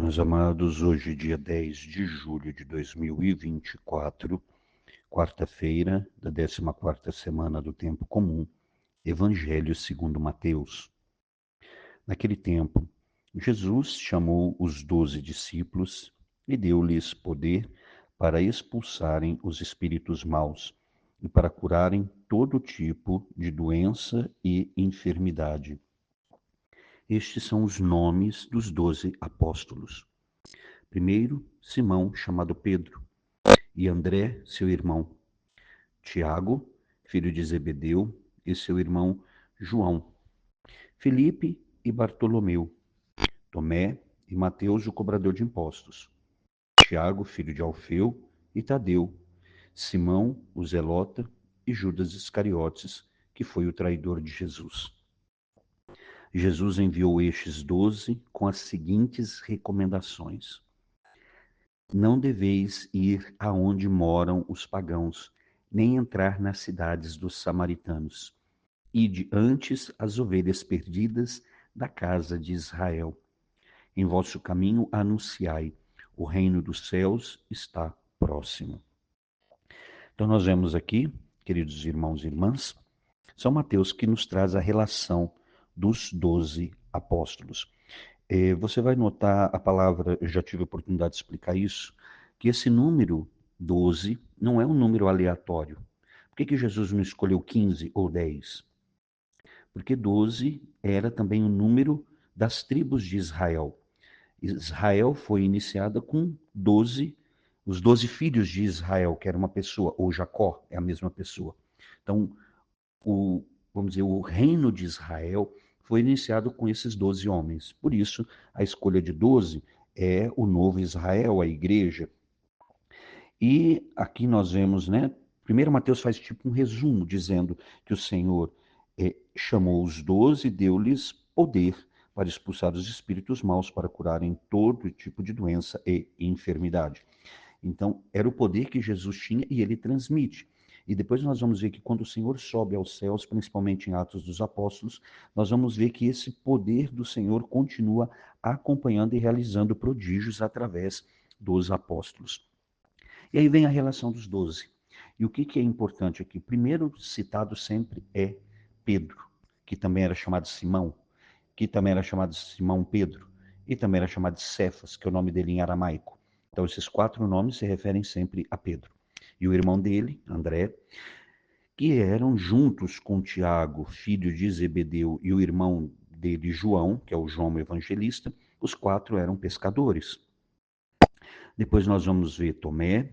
Meus amados, hoje dia 10 de julho de 2024, quarta-feira da 14ª semana do Tempo Comum, Evangelho segundo Mateus. Naquele tempo, Jesus chamou os 12 discípulos e deu-lhes poder para expulsarem os espíritos maus e para curarem todo tipo de doença e enfermidade. Estes são os nomes dos 12 apóstolos. Primeiro, Simão, chamado Pedro, e André, seu irmão. Tiago, filho de Zebedeu, e seu irmão João. Felipe e Bartolomeu. Tomé e Mateus, o cobrador de impostos. Tiago, filho de Alfeu, e Tadeu. Simão, o zelota, e Judas Iscariotes, que foi o traidor de Jesus. Jesus enviou estes 12 com as seguintes recomendações: não deveis ir aonde moram os pagãos, nem entrar nas cidades dos samaritanos. Ide antes as ovelhas perdidas da casa de Israel. Em vosso caminho anunciai, o reino dos céus está próximo. Então nós vemos aqui, queridos irmãos e irmãs, São Mateus que nos traz a relação dos 12 apóstolos. Você vai notar a palavra, eu já tive a oportunidade de explicar isso, que esse número 12 não é um número aleatório. Por que Jesus não escolheu 15 ou 10? Porque 12 era também o número das tribos de Israel. Israel foi iniciada com 12, os 12 filhos de Israel, que era uma pessoa, ou Jacó é a mesma pessoa. Então, vamos dizer, o reino de Israel foi iniciado com esses 12 homens. Por isso, a escolha de 12 é o novo Israel, a igreja. E aqui nós vemos, né? Primeiro Mateus faz tipo um resumo, dizendo que o Senhor chamou os 12 e deu-lhes poder para expulsar os espíritos maus, para curarem todo tipo de doença e enfermidade. Então, era o poder que Jesus tinha e ele transmite. E depois nós vamos ver que quando o Senhor sobe aos céus, principalmente em Atos dos Apóstolos, nós vamos ver que esse poder do Senhor continua acompanhando e realizando prodígios através dos apóstolos. E aí vem a relação dos 12. E o que é importante aqui? Primeiro citado sempre é Pedro, que também era chamado Simão, que também era chamado Simão Pedro, e também era chamado de Cefas, que é o nome dele em aramaico. Então esses 4 nomes se referem sempre a Pedro. E o irmão dele, André, que eram juntos com Tiago, filho de Zebedeu, e o irmão dele, João, que é o João Evangelista, os 4 eram pescadores. Depois nós vamos ver Tomé,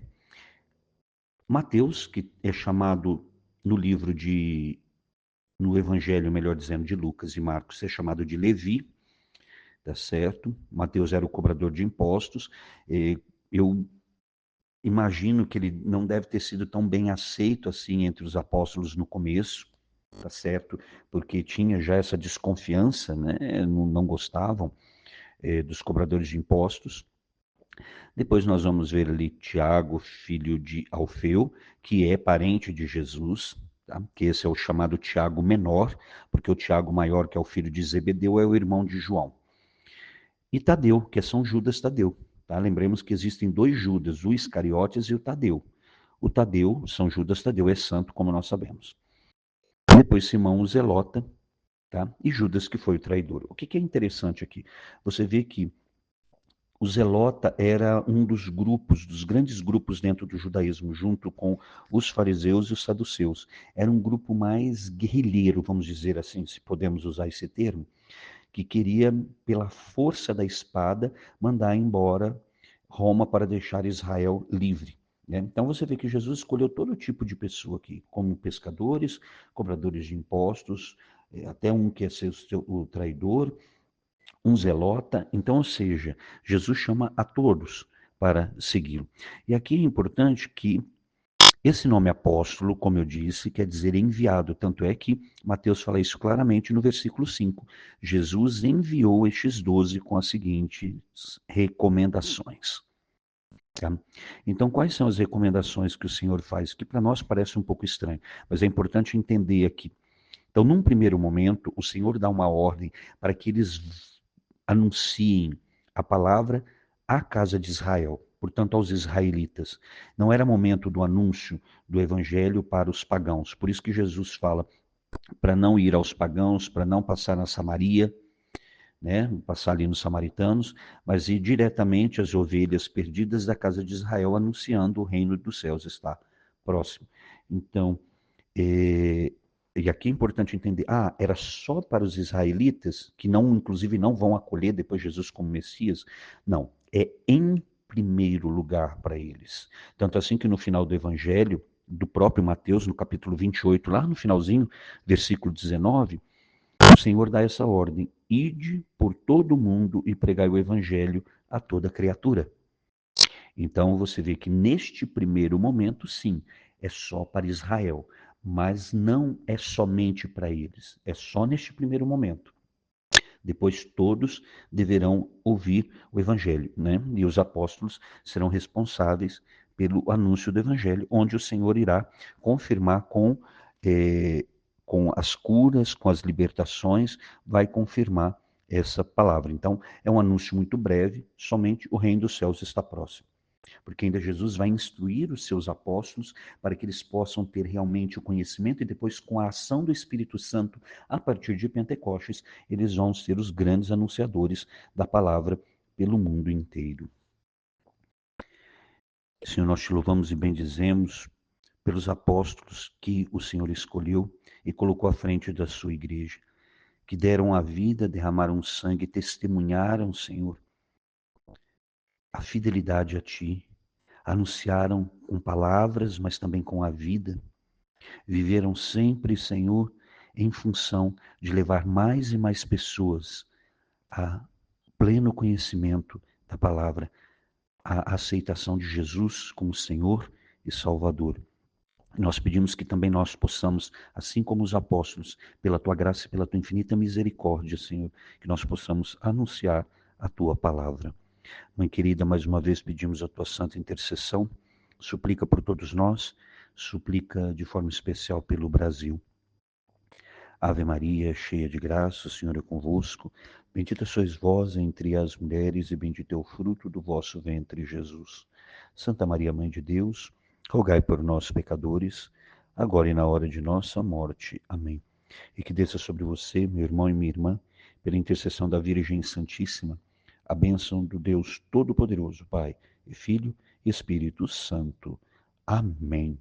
Mateus, que é chamado no Evangelho, melhor dizendo, de Lucas e Marcos, é chamado de Levi, tá certo? Mateus era o cobrador de impostos. Eu imagino que ele não deve ter sido tão bem aceito assim entre os apóstolos no começo, tá certo? Porque tinha já essa desconfiança, né? Não gostavam dos cobradores de impostos. Depois nós vamos ver ali Tiago, filho de Alfeu, que é parente de Jesus, tá? Que esse é o chamado Tiago menor, porque o Tiago maior, que é o filho de Zebedeu, é o irmão de João. E Tadeu, que é São Judas Tadeu. Tá? Lembremos que existem 2 Judas, o Iscariotes e o Tadeu. O Tadeu, São Judas Tadeu, é santo, como nós sabemos. Depois Simão o Zelota, tá? E Judas, que foi o traidor. O que é interessante aqui? Você vê que o Zelota era um dos grupos, dos grandes grupos dentro do judaísmo, junto com os fariseus e os saduceus. Era um grupo mais guerrilheiro, vamos dizer assim, se podemos usar esse termo, que queria, pela força da espada, mandar embora Roma para deixar Israel livre. Né? Então você vê que Jesus escolheu todo tipo de pessoa aqui, como pescadores, cobradores de impostos, até um que é ser o traidor, um zelota. Então, ou seja, Jesus chama a todos para segui-lo. E aqui é importante que esse nome apóstolo, como eu disse, quer dizer enviado, tanto é que Mateus fala isso claramente no versículo 5. Jesus enviou estes 12 com as seguintes recomendações. Tá? Então, quais são as recomendações que o Senhor faz? Que para nós parece um pouco estranho, mas é importante entender aqui. Então, num primeiro momento, o Senhor dá uma ordem para que eles anunciem a palavra à casa de Israel, portanto aos israelitas. Não era momento do anúncio do evangelho para os pagãos. Por isso que Jesus fala para não ir aos pagãos, para não passar na Samaria, né, passar ali nos samaritanos, mas ir diretamente às ovelhas perdidas da casa de Israel, anunciando o reino dos céus está próximo. Então, e aqui é importante entender, era só para os israelitas, que não, inclusive, não vão acolher depois Jesus como Messias? Não, é em primeiro lugar para eles. Tanto assim que no final do Evangelho, do próprio Mateus, no capítulo 28, lá no finalzinho, versículo 19, o Senhor dá essa ordem: ide por todo o mundo e pregai o Evangelho a toda criatura. Então você vê que neste primeiro momento, sim, é só para Israel, mas não é somente para eles, é só neste primeiro momento. Depois todos deverão ouvir o Evangelho, né? E os apóstolos serão responsáveis pelo anúncio do Evangelho, onde o Senhor irá confirmar com as curas, com as libertações, vai confirmar essa palavra. Então, é um anúncio muito breve, somente o reino dos céus está próximo, porque ainda Jesus vai instruir os seus apóstolos para que eles possam ter realmente o conhecimento e depois, com a ação do Espírito Santo, a partir de Pentecostes, eles vão ser os grandes anunciadores da palavra pelo mundo inteiro. Senhor, nós te louvamos e bendizemos pelos apóstolos que o Senhor escolheu e colocou à frente da sua igreja, que deram a vida, derramaram sangue, testemunharam, Senhor, a fidelidade a Ti, anunciaram com palavras, mas também com a vida. Viveram sempre, Senhor, em função de levar mais e mais pessoas a pleno conhecimento da palavra, a aceitação de Jesus como Senhor e Salvador. Nós pedimos que também nós possamos, assim como os apóstolos, pela tua graça e pela tua infinita misericórdia, Senhor, que nós possamos anunciar a tua palavra. Mãe querida, mais uma vez pedimos a tua santa intercessão, suplica por todos nós, suplica de forma especial pelo Brasil. Ave Maria, cheia de graça, o Senhor é convosco. Bendita sois vós entre as mulheres e bendito é o fruto do vosso ventre, Jesus. Santa Maria, Mãe de Deus, rogai por nós, pecadores, agora e na hora de nossa morte. Amém. E que desça sobre você, meu irmão e minha irmã, pela intercessão da Virgem Santíssima, a bênção do Deus Todo-Poderoso, Pai e Filho e Espírito Santo. Amém.